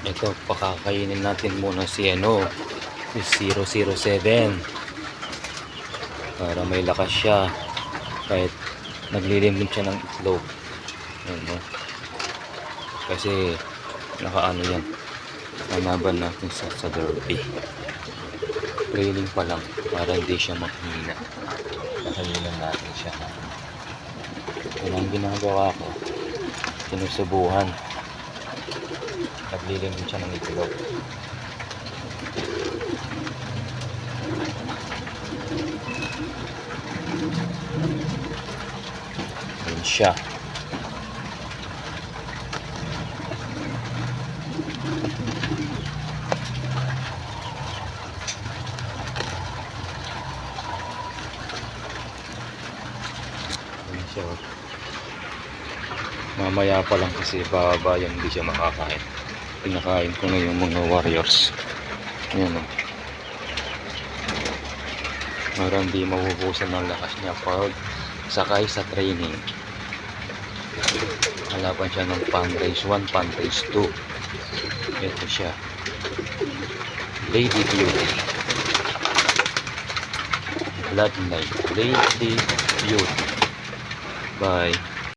Ito, pakakainin natin muna si si 007 para may lakas siya kahit naglilimlim siya ng itlog. Ayan, no? Kasi nakaano yan, nanaban natin sa derby. Training pa lang para hindi siya maghina. Nakahinan natin siya. Yan ang ginagawa ko, sinusubuhan. Naglilimlim siya ng itlog. Ayan siya. Ayan siya. Mamaya pa lang kasi bababa yan, hindi siya makakain. Pinakain ko na yung mga warriors. Ayan o. Para hindi mabubusan ng lakas niya pag sakay sa training. Halaban siya ng pan race 1, pan race 2. Ito siya. Lady Beauty. Bloodline. Lady Beauty. Bye.